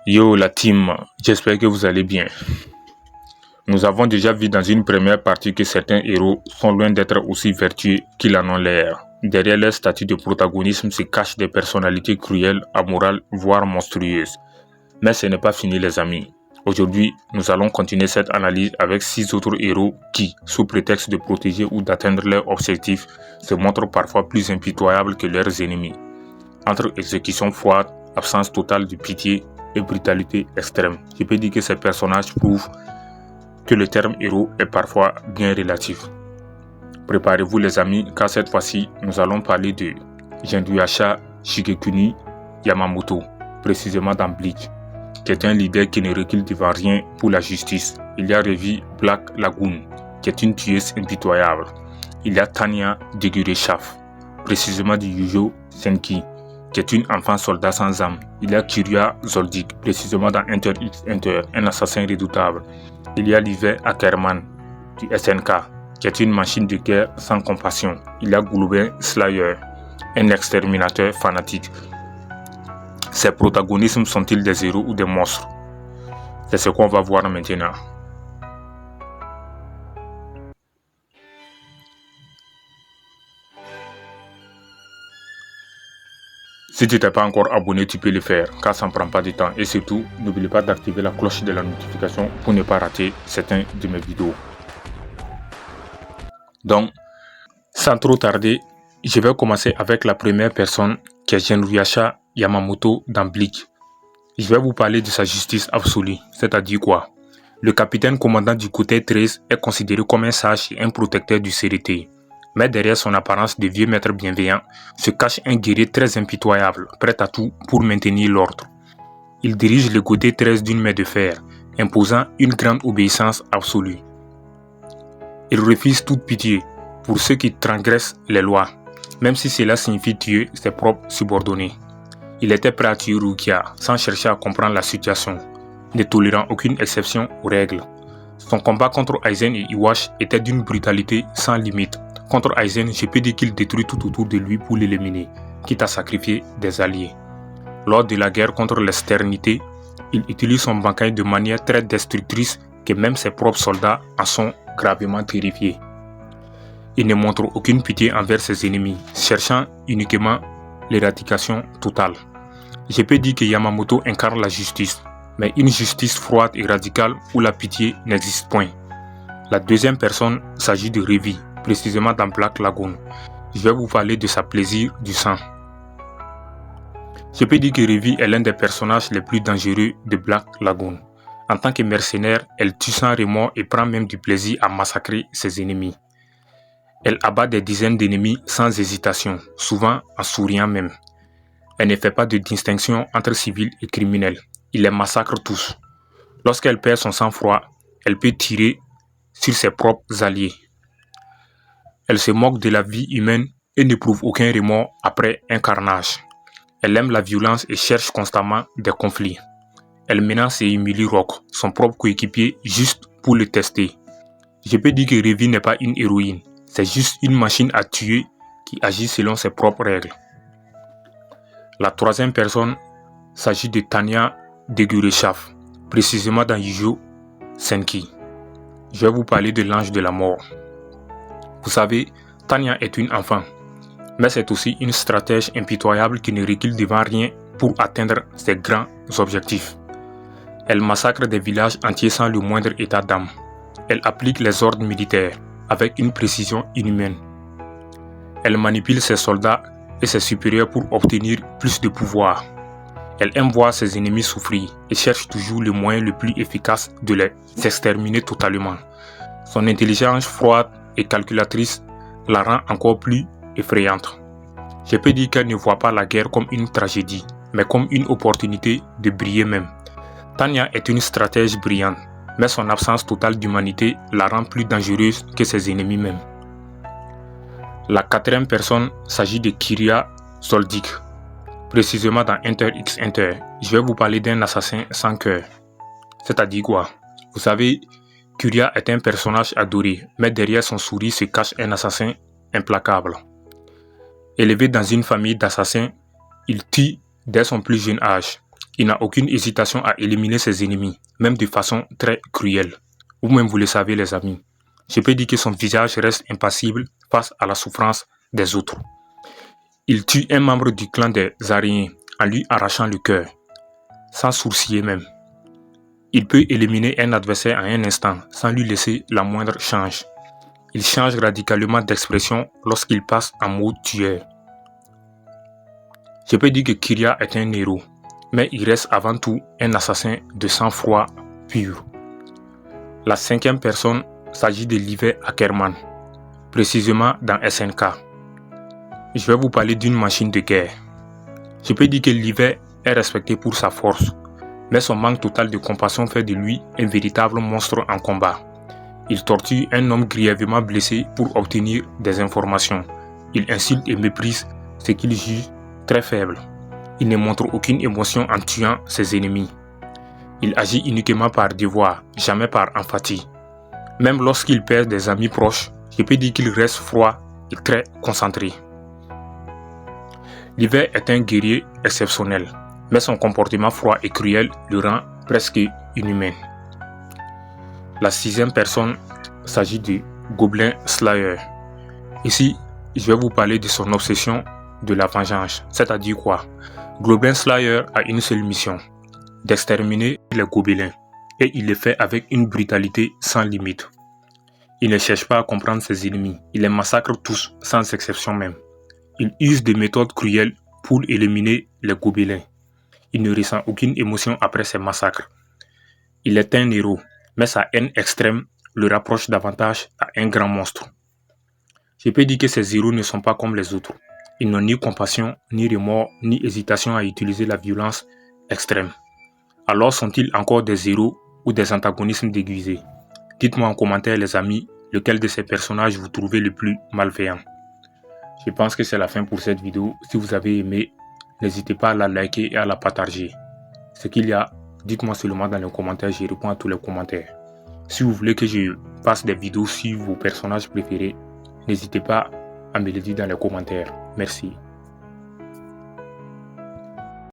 Yo la team, j'espère que vous allez bien. Nous avons déjà vu dans une première partie que certains héros sont loin d'être aussi vertueux qu'ils en ont l'air. Derrière leur statut de protagonisme se cachent des personnalités cruelles, amorales, voire monstrueuses. Mais ce n'est pas fini les amis. Aujourd'hui, nous allons continuer cette analyse avec 6 autres héros qui, sous prétexte de protéger ou d'atteindre leurs objectifs, se montrent parfois plus impitoyables que leurs ennemis. Entre exécution froide, absence totale de pitié et brutalité extrême, je peux dire que ces personnages prouvent que le terme héros est parfois bien relatif. Préparez-vous les amis, car cette fois-ci, nous allons parler de Jinduyasha Shigekuni Yamamoto, précisément dans Bleach, qui est un leader qui ne recule devant rien pour la justice. Il y a Revi Black Lagoon, qui est une tueuse impitoyable. Il y a Tanya Degureshaf, précisément du Yujo Senki, qui est une enfant soldat sans âme. Il y a Kiria Zoldyck, précisément dans Hunter x Hunter, un assassin redoutable. Il y a Livet Ackerman, du SNK, qui est une machine de guerre sans compassion. Il y a Goulben Slayer, un exterminateur fanatique. Ces protagonismes sont-ils des héros ou des monstres? C'est ce qu'on va voir maintenant. Si tu n'es pas encore abonné, tu peux le faire, car ça ne prend pas de temps. Et surtout, n'oublie pas d'activer la cloche de la notification pour ne pas rater certains de mes vidéos. Donc, sans trop tarder, je vais commencer avec la première personne qui est Jinduyasha Yamamoto dans Bleach. Je vais vous parler de sa justice absolue, c'est-à-dire quoi? Le capitaine commandant du côté 13 est considéré comme un sage et un protecteur du CRT. Mais derrière son apparence de vieux maître bienveillant se cache un guerrier très impitoyable, prêt à tout pour maintenir l'ordre. Il dirige le côté 13 d'une main de fer, imposant une grande obéissance absolue. Il refuse toute pitié pour ceux qui transgressent les lois, même si cela signifie tuer ses propres subordonnés. Il était prêt à tuer Rukia sans chercher à comprendre la situation, ne tolérant aucune exception aux règles. Son combat contre Aizen et Iwash était d'une brutalité sans limite. Contre Aizen, je peux dire qu'il détruit tout autour de lui pour l'éliminer, quitte à sacrifier des alliés. Lors de la guerre contre l'externité, il utilise son Bankai de manière très destructrice que même ses propres soldats en sont gravement terrifiés. Il ne montre aucune pitié envers ses ennemis, cherchant uniquement l'éradication totale. Je peux dire que Yamamoto incarne la justice, mais une justice froide et radicale où la pitié n'existe point. La deuxième personne s'agit de Revi, précisément dans Black Lagoon. Je vais vous parler de sa plaisir du sang. Je peux dire que Revi est l'un des personnages les plus dangereux de Black Lagoon. En tant que mercenaire, elle tue sans remords et prend même du plaisir à massacrer ses ennemis. Elle abat des dizaines d'ennemis sans hésitation, souvent en souriant même. Elle ne fait pas de distinction entre civils et criminels. Il les massacre tous. Lorsqu'elle perd son sang-froid, elle peut tirer sur ses propres alliés. Elle se moque de la vie humaine et n'éprouve aucun remords après un carnage. Elle aime la violence et cherche constamment des conflits. Elle menace et humilie Rock, son propre coéquipier, juste pour le tester. Je peux dire que Revi n'est pas une héroïne, c'est juste une machine à tuer qui agit selon ses propres règles. La troisième personne s'agit de Tanya Degureshaf, précisément dans Yujo Senki. Je vais vous parler de l'ange de la mort. Vous savez, Tanya est une enfant, mais c'est aussi une stratège impitoyable qui ne recule devant rien pour atteindre ses grands objectifs. Elle massacre des villages entiers sans le moindre état d'âme. Elle applique les ordres militaires avec une précision inhumaine. Elle manipule ses soldats et ses supérieurs pour obtenir plus de pouvoir. Elle aime voir ses ennemis souffrir et cherche toujours le moyen le plus efficace de les exterminer totalement. Son intelligence froide et calculatrice la rend encore plus effrayante. Je peux dire qu'elle ne voit pas la guerre comme une tragédie, mais comme une opportunité de briller même. Tanya est une stratège brillante, mais son absence totale d'humanité la rend plus dangereuse que ses ennemis même. La quatrième personne s'agit de Kiria Zoldyck, précisément dans Hunter x Hunter. Je vais vous parler d'un assassin sans cœur. C'est-à-dire quoi? Vous savez, Kiria est un personnage adoré, mais derrière son sourire se cache un assassin implacable. Élevé dans une famille d'assassins, il tue dès son plus jeune âge. Il n'a aucune hésitation à éliminer ses ennemis, même de façon très cruelle. Vous-même vous le savez les amis. Je peux dire que son visage reste impassible face à la souffrance des autres. Il tue un membre du clan des Ariens en lui arrachant le cœur, sans sourciller même. Il peut éliminer un adversaire en un instant sans lui laisser la moindre chance. Il change radicalement d'expression lorsqu'il passe en mode tueur. Je peux dire que Kiria est un héros, mais il reste avant tout un assassin de sang-froid pur. La 5e personne s'agit de Livet Ackerman, précisément dans SNK. Je vais vous parler d'une machine de guerre. Je peux dire que Livet est respecté pour sa force, mais son manque total de compassion fait de lui un véritable monstre en combat. Il torture un homme grièvement blessé pour obtenir des informations. Il insulte et méprise ce qu'il juge très faible. Il ne montre aucune émotion en tuant ses ennemis. Il agit uniquement par devoir, jamais par empathie. Même lorsqu'il perd des amis proches, je peux dire qu'il reste froid et très concentré. Livet est un guerrier exceptionnel, mais son comportement froid et cruel le rend presque inhumain. La 6e personne s'agit de Goblin Slayer. Ici, je vais vous parler de son obsession de la vengeance, c'est-à-dire quoi? Goblin Slayer a une seule mission, d'exterminer les gobelins, et il le fait avec une brutalité sans limite. Il ne cherche pas à comprendre ses ennemis, il les massacre tous, sans exception même. Il use des méthodes cruelles pour éliminer les gobelins. Il ne ressent aucune émotion après ces massacres. Il est un héros, mais sa haine extrême le rapproche davantage à un grand monstre. Je peux dire que ces héros ne sont pas comme les autres. Ils n'ont ni compassion, ni remords, ni hésitation à utiliser la violence extrême. Alors sont-ils encore des héros ou des antagonismes déguisés? Dites-moi en commentaire les amis, lequel de ces personnages vous trouvez le plus malveillant. Je pense que c'est la fin pour cette vidéo. Si vous avez aimé, n'hésitez pas à la liker et à la partager. Ce qu'il y a, dites-moi seulement dans les commentaires, je réponds à tous les commentaires. Si vous voulez que je fasse des vidéos sur vos personnages préférés, n'hésitez pas à me le dire dans les commentaires. Merci.